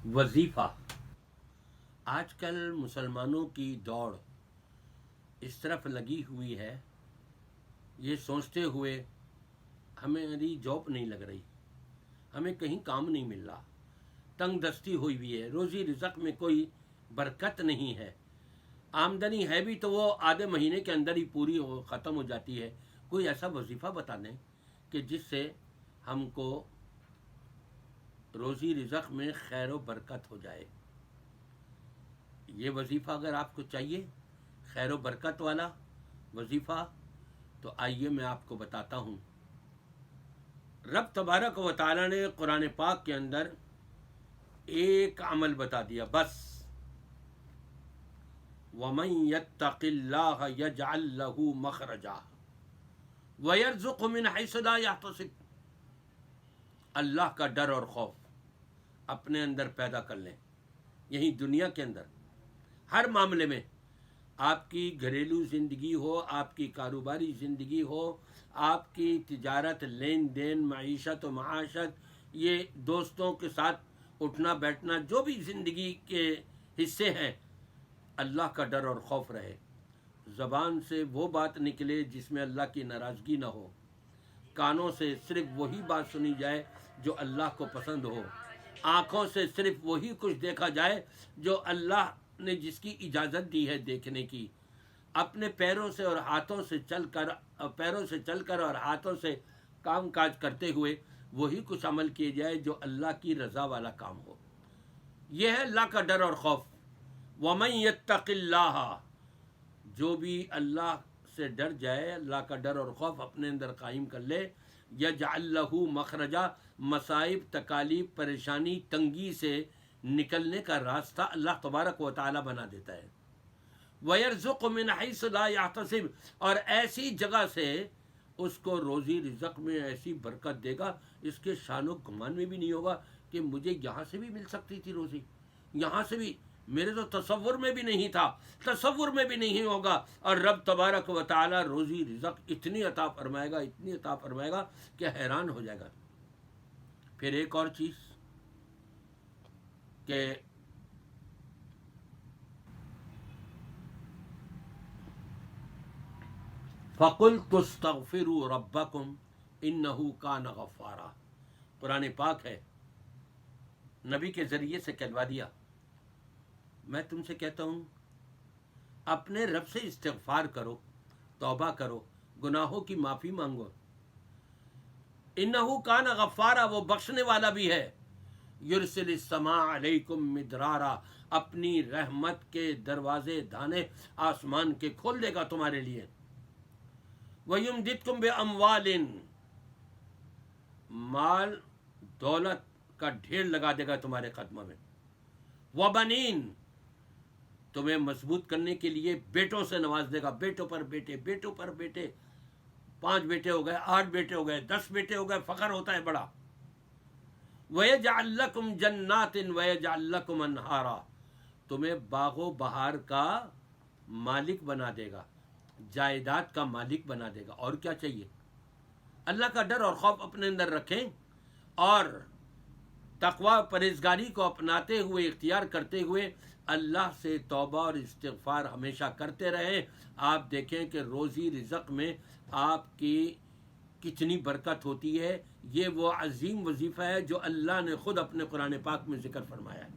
وظیفہ۔ آج کل مسلمانوں کی دوڑ اس طرف لگی ہوئی ہے، یہ سوچتے ہوئے ہماری جاب نہیں لگ رہی، ہمیں کہیں کام نہیں مل رہا، تنگ دستی ہوئی ہے، روزی رزق میں کوئی برکت نہیں ہے، آمدنی ہے بھی تو وہ آدھے مہینے کے اندر ہی پوری ختم ہو جاتی ہے۔ کوئی ایسا وظیفہ بتا دیں کہ جس سے ہم کو روزی رزق میں خیر و برکت ہو جائے۔ یہ وظیفہ اگر آپ کو چاہیے، خیر و برکت والا وظیفہ، تو آئیے میں آپ کو بتاتا ہوں۔ رب تبارک و تعالی نے قرآن پاک کے اندر ایک عمل بتا دیا بس، وَمَن يَتَّقِ اللَّهَ يَجْعَل لَّهُ مَخْرَجًا وَيَرْزُقْهُ مِنْ حَيْثُ لَا يَحْتَسِبُ۔ اللہ کا ڈر اور خوف اپنے اندر پیدا کر لیں، یہی دنیا کے اندر ہر معاملے میں، آپ کی گھریلو زندگی ہو، آپ کی کاروباری زندگی ہو، آپ کی تجارت، لین دین، معیشت و معاشت، یہ دوستوں کے ساتھ اٹھنا بیٹھنا، جو بھی زندگی کے حصے ہیں، اللہ کا ڈر اور خوف رہے۔ زبان سے وہ بات نکلے جس میں اللہ کی ناراضگی نہ ہو، کانوں سے صرف وہی بات سنی جائے جو اللہ کو پسند ہو، آنکھوں سے صرف وہی کچھ دیکھا جائے جو اللہ نے جس کی اجازت دی ہے دیکھنے کی، اپنے پیروں سے چل کر اور ہاتھوں سے کام کاج کرتے ہوئے وہی کچھ عمل کیے جائے جو اللہ کی رضا والا کام ہو۔ یہ ہے اللہ کا ڈر اور خوف۔ وَمَن يَتَّقِ اللَّهَ، جو بھی اللہ سے ڈر جائے، اللہ کا ڈر اور خوف اپنے اندر قائم کر لے، یجعل لہ مخرجا، مصائب، تکالیف، پریشانی، تنگی سے نکلنے کا راستہ اللہ تبارک و تعالی بنا دیتا ہے۔ وَيَرْزُقْ مِنْ حَيْثُ لَا يَحْتَسِبُ، اور ایسی جگہ سے اس کو روزی رزق میں ایسی برکت دے گا، اس کے شان و گمان میں بھی نہیں ہوگا کہ مجھے یہاں سے بھی مل سکتی تھی روزی، یہاں سے بھی، میرے تو تصور میں بھی نہیں تھا، تصور میں بھی نہیں ہوگا۔ اور رب تبارک و تعالی روزی رزق اتنی عطا فرمائے گا، اتنی عطا فرمائے گا کہ حیران ہو جائے گا۔ پھر ایک اور چیز کہ فَقُلْتُ اسْتَغْفِرُوا رَبَّكُمْ إِنَّهُ كَانَ غَفَّارًا، قرآن پاک ہے، نبی کے ذریعے سے کہلوا دیا۔ میں تم سے کہتا ہوں، اپنے رب سے استغفار کرو، توبہ کرو، گناہوں کی معافی مانگو۔ انہو کان غفارا، وہ بخشنے والا بھی ہے۔ یرسل السماء علیکم مدرارا، اپنی رحمت کے دروازے دانے آسمان کے کھول دے گا تمہارے لیے۔ وَيُمْدِدْكُمْ بِأَمْوَالٍ، مال دولت کا ڈھیر لگا دے گا تمہارے قدموں میں۔ وَبَنِينَ، تمہیں مضبوط کرنے کے لیے بیٹوں سے نواز دے گا، بیٹوں پر بیٹے، بیٹوں پر بیٹے، 5 بیٹے ہو گئے، 8 بیٹے ہو گئے، 10 بیٹے ہو گئے، فخر ہوتا ہے بڑا۔ وَيَجْعَلْ لَكُمْ جَنَّاتٍ وَيَجْعَلْ لَكُمْ أَنْهَارًا، تمہیں باغ و بہار کا مالک بنا دے گا، جائیداد کا مالک بنا دے گا۔ اور کیا چاہیے؟ اللہ کا ڈر اور خوف اپنے اندر رکھیں، اور تقوی پرہیزگاری کو اپناتے ہوئے، اختیار کرتے ہوئے اللہ سے توبہ اور استغفار ہمیشہ کرتے رہیں۔ آپ دیکھیں کہ روزی رزق میں آپ کی کتنی برکت ہوتی ہے۔ یہ وہ عظیم وظیفہ ہے جو اللہ نے خود اپنے قرآن پاک میں ذکر فرمایا ہے۔